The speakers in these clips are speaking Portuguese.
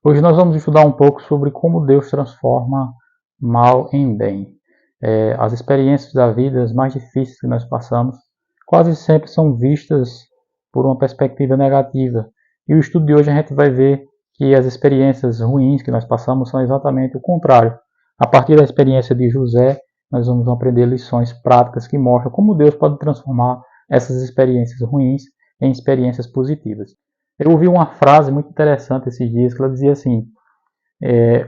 Hoje nós vamos estudar um pouco sobre como Deus transforma mal em bem. As experiências da vida, as mais difíceis que nós passamos, quase sempre são vistas por uma perspectiva negativa. E o estudo de hoje a gente vai ver que as experiências ruins que nós passamos são exatamente o contrário. A partir da experiência de José, nós vamos aprender lições práticas que mostram como Deus pode transformar essas experiências ruins em experiências positivas. Eu ouvi uma frase muito interessante esses dias que ela dizia assim: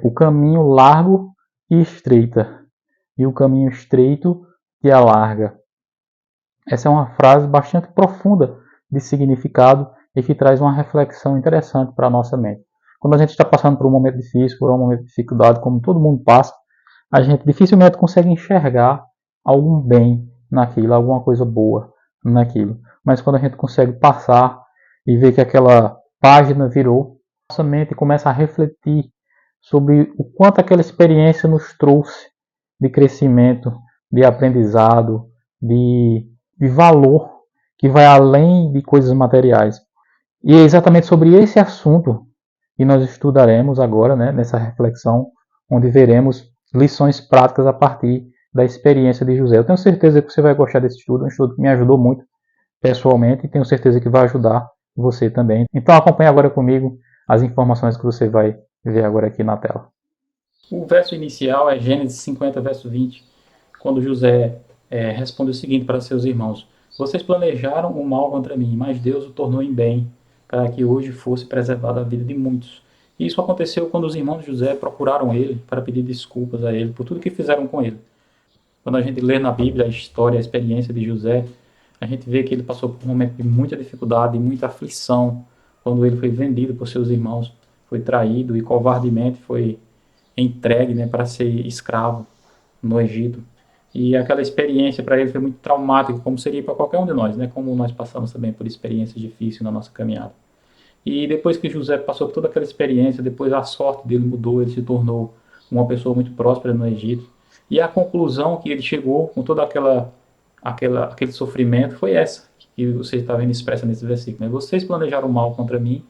o caminho largo e estreita, e o caminho estreito te alarga. Essa é uma frase bastante profunda de significado e que traz uma reflexão interessante para a nossa mente. Quando a gente está passando por um momento difícil, por um momento de dificuldade, como todo mundo passa, a gente dificilmente consegue enxergar algum bem naquilo, alguma coisa boa naquilo. Mas quando a gente consegue passar e ver que aquela página virou, nossa mente começa a refletir sobre o quanto aquela experiência nos trouxe de crescimento, de aprendizado, de valor que vai além de coisas materiais. E é exatamente sobre esse assunto que nós estudaremos agora, né, nessa reflexão, onde veremos lições práticas a partir da experiência de José. Eu tenho certeza que você vai gostar desse estudo, um estudo que me ajudou muito pessoalmente e tenho certeza que vai ajudar você também. Então acompanhe agora comigo as informações que você vai ver agora aqui na tela. O verso inicial é Gênesis 50, verso 20, quando José responde o seguinte para seus irmãos: vocês planejaram o mal contra mim, mas Deus o tornou em bem, para que hoje fosse preservada a vida de muitos. E isso aconteceu quando os irmãos de José procuraram ele para pedir desculpas a ele por tudo que fizeram com ele. Quando a gente lê na Bíblia a história, a experiência de José, a gente vê que ele passou por um momento de muita dificuldade, muita aflição, quando ele foi vendido por seus irmãos, foi traído e covardemente foi entregue, né, para ser escravo no Egito. E aquela experiência para ele foi muito traumática, como seria para qualquer um de nós, né? Como nós passamos também por experiências difíceis na nossa caminhada. E depois que José passou por toda aquela experiência, depois a sorte dele mudou, ele se tornou uma pessoa muito próspera no Egito. E a conclusão que ele chegou com todo aquele sofrimento foi essa, que você está vendo expressa nesse versículo. Né? Vocês planejaram mal contra mim,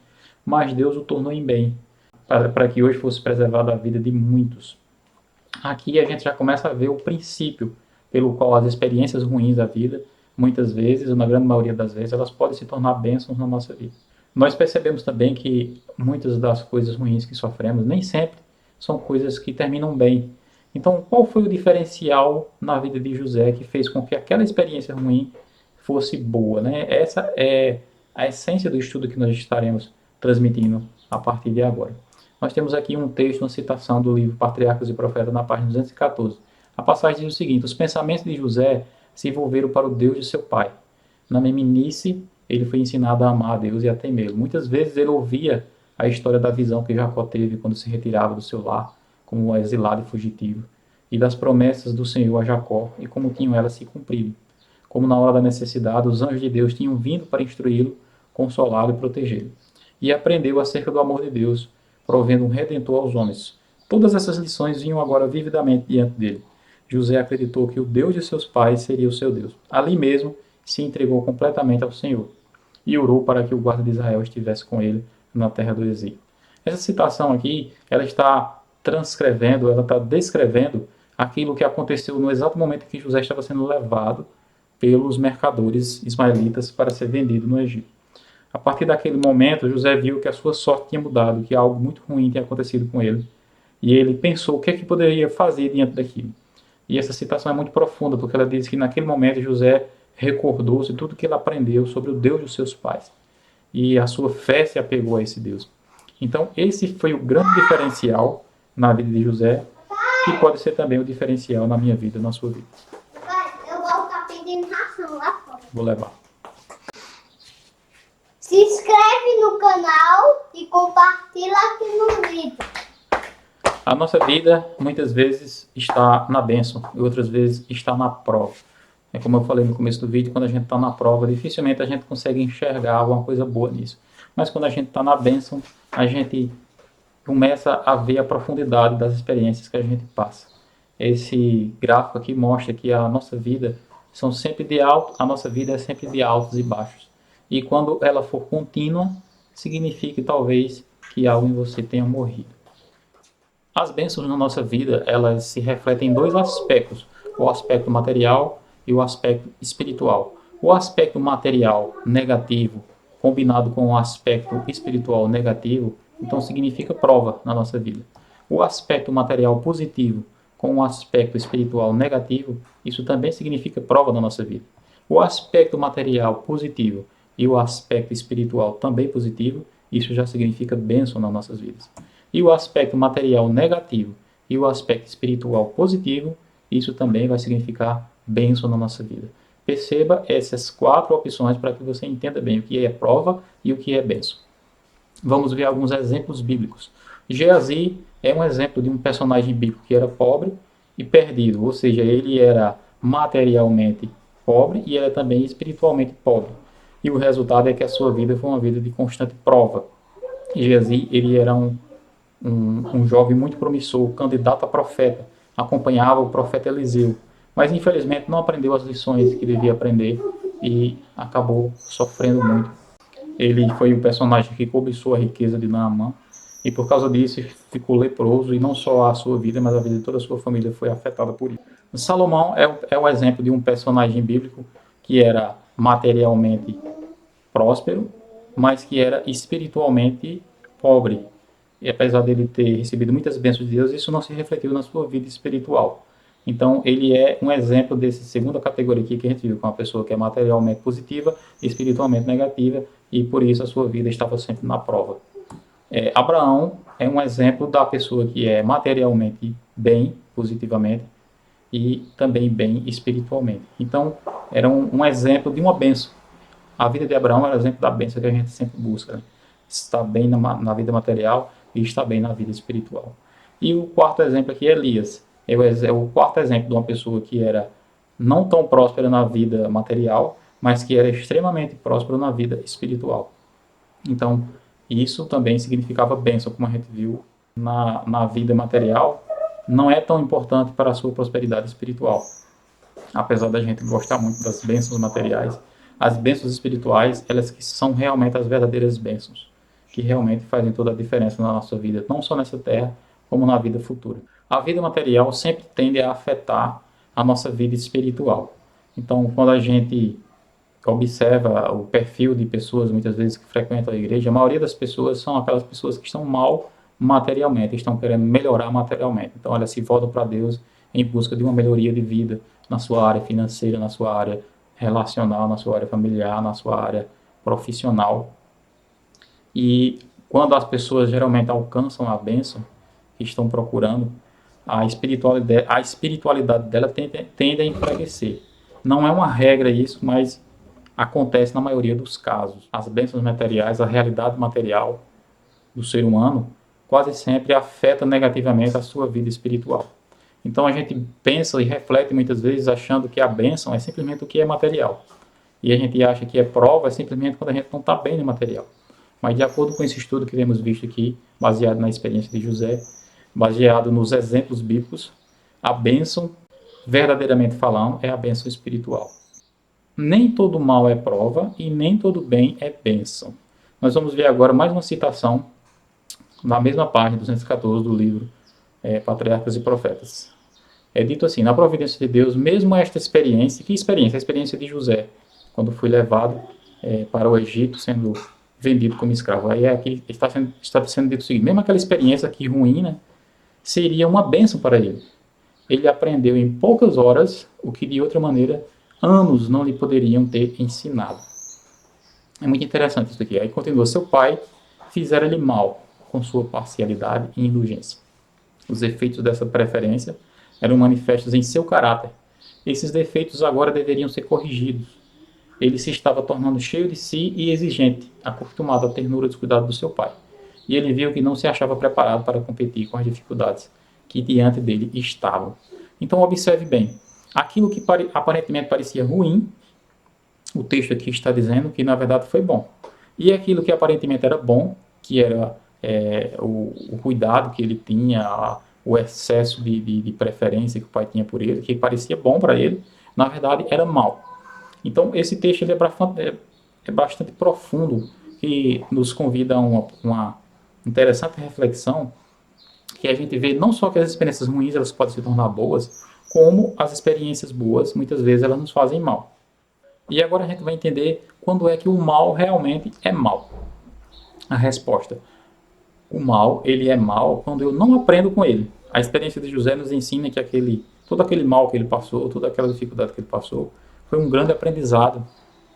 mas Deus o tornou em bem, para que hoje fosse preservada a vida de muitos. Aqui a gente já começa a ver o princípio pelo qual as experiências ruins da vida, muitas vezes, ou na grande maioria das vezes, elas podem se tornar bênçãos na nossa vida. Nós percebemos também que muitas das coisas ruins que sofremos nem sempre são coisas que terminam bem. Então, qual foi o diferencial na vida de José que fez com que aquela experiência ruim fosse boa, né? Essa é a essência do estudo que nós estaremos transmitindo a partir de agora. Nós temos aqui um texto, uma citação do livro Patriarcas e Profetas, na página 214. A passagem diz o seguinte: os pensamentos de José se envolveram para o Deus de seu pai. Na meninice, ele foi ensinado a amar a Deus e a temê-lo. Muitas vezes ele ouvia a história da visão que Jacó teve quando se retirava do seu lar, como um exilado e fugitivo, e das promessas do Senhor a Jacó e como tinham elas se cumprido. Como na hora da necessidade, os anjos de Deus tinham vindo para instruí-lo, consolá-lo e protegê-lo. E aprendeu acerca do amor de Deus, provendo um redentor aos homens. Todas essas lições vinham agora vividamente diante dele. José acreditou que o Deus de seus pais seria o seu Deus. Ali mesmo, se entregou completamente ao Senhor e orou para que o guarda de Israel estivesse com ele na terra do exílio. Essa citação aqui, ela está transcrevendo, ela está descrevendo aquilo que aconteceu no exato momento em que José estava sendo levado pelos mercadores ismaelitas para ser vendido no Egito. A partir daquele momento, José viu que a sua sorte tinha mudado, que algo muito ruim tinha acontecido com ele. E ele pensou o que é que poderia fazer diante daquilo. E essa citação é muito profunda, porque ela diz que naquele momento José recordou-se tudo que ele aprendeu sobre o Deus dos seus pais. E a sua fé se apegou a esse Deus. Então, esse foi o grande diferencial na vida de José, que pode ser também o diferencial na minha vida, na sua vida. Eu vou estar pedindo ração lá fora. Vou levar. Se inscreve no canal e compartilha aqui no vídeo. A nossa vida, muitas vezes, está na bênção e outras vezes está na prova. É como eu falei no começo do vídeo, quando a gente está na prova, dificilmente a gente consegue enxergar alguma coisa boa nisso. Mas quando a gente está na bênção, a gente começa a ver a profundidade das experiências que a gente passa. Esse gráfico aqui mostra que a nossa vida são sempre de alto, a nossa vida é sempre de altos e baixos. E quando ela for contínua, significa talvez que algo em você tenha morrido. As bênçãos na nossa vida, elas se refletem em dois aspectos, o aspecto material e o aspecto espiritual. O aspecto material negativo, combinado com o aspecto espiritual negativo, então significa prova na nossa vida. O aspecto material positivo com o aspecto espiritual negativo, isso também significa prova na nossa vida. O aspecto material positivo e o aspecto espiritual também positivo, isso já significa bênção nas nossas vidas. E o aspecto material negativo e o aspecto espiritual positivo, isso também vai significar bênção na nossa vida. Perceba essas 4 opções para que você entenda bem o que é prova e o que é bênção. Vamos ver alguns exemplos bíblicos. Geazi é um exemplo de um personagem bíblico que era pobre e perdido, ou seja, ele era materialmente pobre e era também espiritualmente pobre. E o resultado é que a sua vida foi uma vida de constante prova. Geazi, ele era um jovem muito promissor, candidato a profeta, acompanhava o profeta Eliseu, mas infelizmente não aprendeu as lições que devia aprender e acabou sofrendo muito. Ele foi o personagem que cobiçou a riqueza de Naamã e por causa disso ficou leproso e não só a sua vida, mas a vida de toda a sua família foi afetada por isso. Salomão é o exemplo de um personagem bíblico que era materialmente próspero, mas que era espiritualmente pobre. E apesar dele ter recebido muitas bênçãos de Deus, isso não se refletiu na sua vida espiritual. Então, ele é um exemplo dessa segunda categoria aqui que a gente viu, com uma pessoa que é materialmente positiva e espiritualmente negativa, e por isso a sua vida estava sempre na prova. Abraão é um exemplo da pessoa que é materialmente bem, positivamente, e também bem espiritualmente. Então, era um exemplo de uma bênção. A vida de Abraão era um exemplo da bênção que a gente sempre busca, né? Estar bem na vida material e estar bem na vida espiritual. E o quarto exemplo aqui é Elias. É o quarto exemplo de uma pessoa que era não tão próspera na vida material, mas que era extremamente próspera na vida espiritual. Então, isso também significava bênção, como a gente viu na vida material, não é tão importante para a sua prosperidade espiritual. Apesar da gente gostar muito das bênçãos materiais, as bênçãos espirituais, elas que são realmente as verdadeiras bênçãos, que realmente fazem toda a diferença na nossa vida, não só nessa terra, como na vida futura. A vida material sempre tende a afetar a nossa vida espiritual. Então, quando a gente observa o perfil de pessoas, muitas vezes, que frequentam a igreja, a maioria das pessoas são aquelas pessoas que estão mal materialmente, estão querendo melhorar materialmente. Então, elas se voltam para Deus em busca de uma melhoria de vida na sua área financeira, na sua área relacional, na sua área familiar, na sua área profissional. E quando as pessoas geralmente alcançam a bênção que estão procurando, a espiritualidade dela tende a enfraquecer. Não é uma regra isso, mas acontece na maioria dos casos. As bênçãos materiais, a realidade material do ser humano, quase sempre afeta negativamente a sua vida espiritual. Então a gente pensa e reflete muitas vezes achando que a bênção é simplesmente o que é material. E a gente acha que é prova simplesmente quando a gente não está bem no material. Mas de acordo com esse estudo que temos visto aqui, baseado na experiência de José, baseado nos exemplos bíblicos, a bênção, verdadeiramente falando, é a bênção espiritual. Nem todo mal é prova e nem todo bem é bênção. Nós vamos ver agora mais uma citação na mesma página 214 do livro Patriarcas e Profetas. É dito assim: na providência de Deus, mesmo esta experiência, que experiência? A experiência de José, quando foi levado para o Egito, sendo vendido como escravo. Aí aqui está sendo dito o seguinte: mesmo aquela experiência aqui ruim, né, seria uma bênção para ele. Ele aprendeu em poucas horas o que de outra maneira anos não lhe poderiam ter ensinado. É muito interessante isso aqui. Aí continua: seu pai fizera-lhe mal com sua parcialidade e indulgência. Os efeitos dessa preferência eram manifestos em seu caráter. Esses defeitos agora deveriam ser corrigidos. Ele se estava tornando cheio de si e exigente, acostumado à ternura e descuidado do seu pai. E ele viu que não se achava preparado para competir com as dificuldades que diante dele estavam. Então observe bem, aquilo que aparentemente parecia ruim, o texto aqui está dizendo que na verdade foi bom. E aquilo que aparentemente era bom, que era o cuidado que ele tinha, o excesso de preferência que o pai tinha por ele, que parecia bom para ele, na verdade era mal. Então esse texto ele é bastante profundo, que nos convida a uma interessante reflexão, que a gente vê não só que as experiências ruins elas podem se tornar boas, como as experiências boas, muitas vezes, elas nos fazem mal. E agora a gente vai entender quando é que o mal realmente é mal. A resposta: o mal, ele é mal quando eu não aprendo com ele. A experiência de José nos ensina que todo aquele mal que ele passou, toda aquela dificuldade que ele passou, foi um grande aprendizado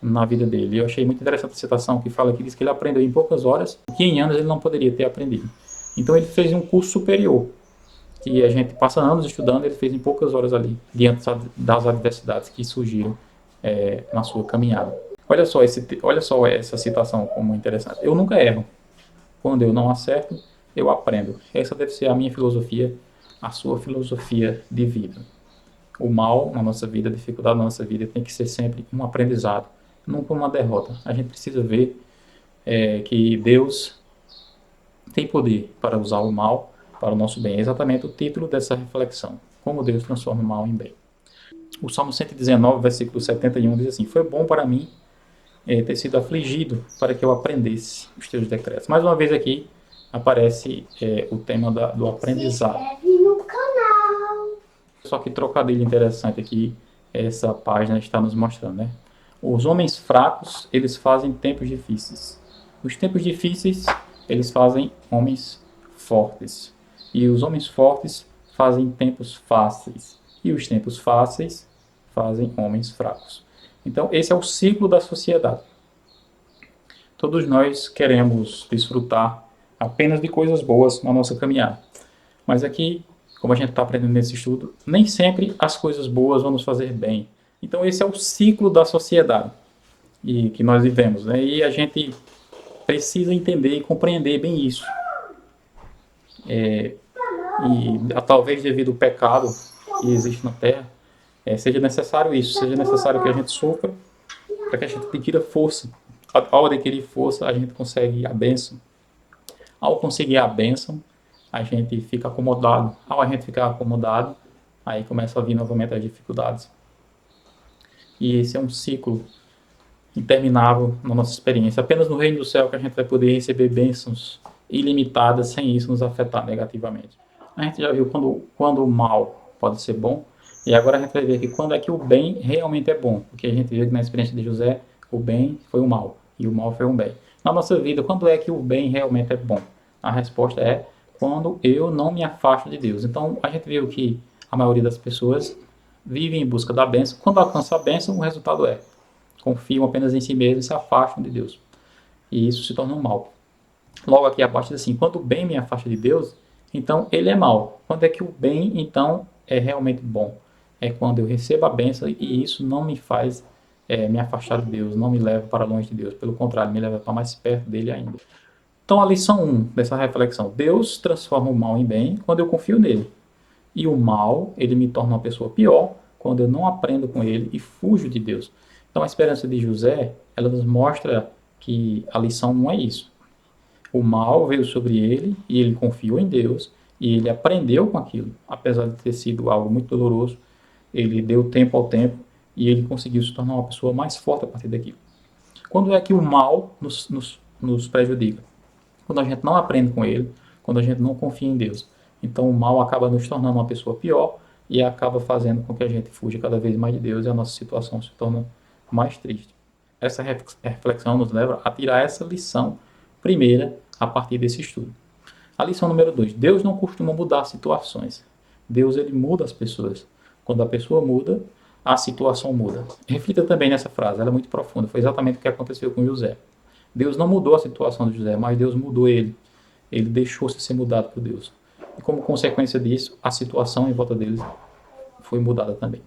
na vida dele. Eu achei muito interessante a citação que fala que diz que ele aprendeu em poucas horas, que em anos ele não poderia ter aprendido. Então ele fez um curso superior, que a gente passa anos estudando, ele fez em poucas horas ali, diante das adversidades que surgiram na sua caminhada. Olha só essa citação como interessante. Eu nunca erro. Quando eu não acerto, eu aprendo. Essa deve ser a minha filosofia, a sua filosofia de vida. O mal na nossa vida, a dificuldade na nossa vida tem que ser sempre um aprendizado, nunca uma derrota. A gente precisa ver que Deus tem poder para usar o mal para o nosso bem. É exatamente o título dessa reflexão. Como Deus transforma o mal em bem. O Salmo 119, versículo 71 diz assim: foi bom para mim ter sido afligido para que eu aprendesse os teus decretos. Mais uma vez aqui aparece o tema do aprendizado. Se inscreve no canal. Só que trocadilho interessante aqui, essa página está nos mostrando, né? Os homens fracos, eles fazem tempos difíceis. Os tempos difíceis, eles fazem homens fortes. E os homens fortes fazem tempos fáceis. E os tempos fáceis fazem homens fracos. Então, esse é o ciclo da sociedade. Todos nós queremos desfrutar apenas de coisas boas na nossa caminhada. Mas aqui, como a gente está aprendendo nesse estudo, nem sempre as coisas boas vão nos fazer bem. Então, esse é o ciclo da sociedade e que nós vivemos, né? E a gente precisa entender e compreender bem isso. E talvez devido ao pecado que existe na Terra, seja necessário isso, seja necessário que a gente sofra para que a gente adquira força. Ao adquirir força, a gente consegue a bênção. Ao conseguir a bênção, a gente fica acomodado. Ao a gente ficar acomodado, aí começa a vir novamente as dificuldades. E esse é um ciclo interminável na nossa experiência. Apenas no reino do céu que a gente vai poder receber bênçãos ilimitadas sem isso nos afetar negativamente. A gente já viu quando o mal pode ser bom, e agora a gente vai ver que quando é que o bem realmente é bom. Porque a gente viu que na experiência de José, o bem foi o mal, e o mal foi um bem. Na nossa vida, quando é que o bem realmente é bom? A resposta é quando eu não me afasto de Deus. Então, a gente viu que a maioria das pessoas vivem em busca da bênção. Quando alcança a bênção, o resultado confiam apenas em si mesmos e se afastam de Deus. E isso se torna um mal. Logo aqui abaixo diz assim: quando o bem me afasta de Deus, então ele é mal. Quando é que o bem, então, é realmente bom? É quando eu recebo a bênção e isso não me faz me afastar de Deus, não me leva para longe de Deus. Pelo contrário, me leva para mais perto dele ainda. Então, a lição 1 dessa reflexão: Deus transforma o mal em bem quando eu confio nele. E o mal, ele me torna uma pessoa pior quando eu não aprendo com ele e fujo de Deus. Então, a esperança de José, ela nos mostra que a lição 1 é isso. O mal veio sobre ele e ele confiou em Deus e ele aprendeu com aquilo. Apesar de ter sido algo muito doloroso, ele deu tempo ao tempo e ele conseguiu se tornar uma pessoa mais forte a partir daquilo. Quando é que o mal nos prejudica? Quando a gente não aprende com ele, quando a gente não confia em Deus. Então o mal acaba nos tornando uma pessoa pior e acaba fazendo com que a gente fuja cada vez mais de Deus e a nossa situação se torna mais triste. Essa reflexão nos leva a tirar essa lição primeira a partir desse estudo. A lição número 2. Deus não costuma mudar situações. Deus, ele muda as pessoas. Quando a pessoa muda, a situação muda. Reflita também nessa frase, ela é muito profunda. Foi exatamente o que aconteceu com José. Deus não mudou a situação de José, mas Deus mudou ele. Ele deixou-se ser mudado por Deus. E como consequência disso, a situação em volta dele foi mudada também.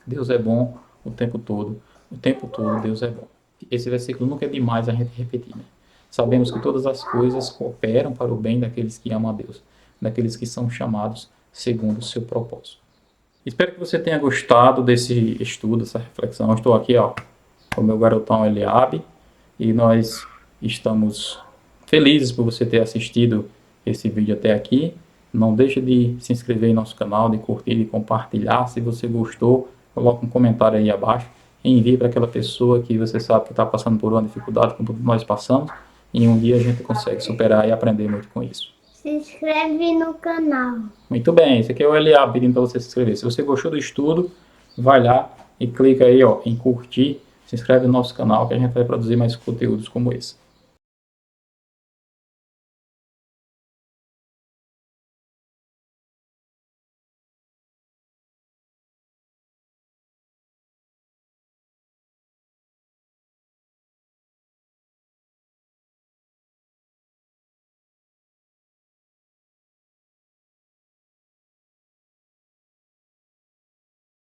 Deus é bom o tempo todo. O tempo todo Deus é bom. Esse versículo nunca é demais a gente repetir, né? Sabemos que todas as coisas cooperam para o bem daqueles que amam a Deus, daqueles que são chamados segundo o seu propósito. Espero que você tenha gostado desse estudo, dessa reflexão. Eu estou aqui com o meu garotão Eliabe e nós estamos felizes por você ter assistido esse vídeo até aqui. Não deixe de se inscrever em nosso canal, de curtir e compartilhar. Se você gostou, coloque um comentário aí abaixo e envie para aquela pessoa que você sabe que está passando por uma dificuldade como nós passamos e um dia a gente consegue superar e aprender muito com isso. Se inscreve no canal. Muito bem, esse aqui é o Eliab pedindo para você se inscrever. Se você gostou do estudo, vai lá e clica aí, ó, em curtir, se inscreve no nosso canal que a gente vai produzir mais conteúdos como esse.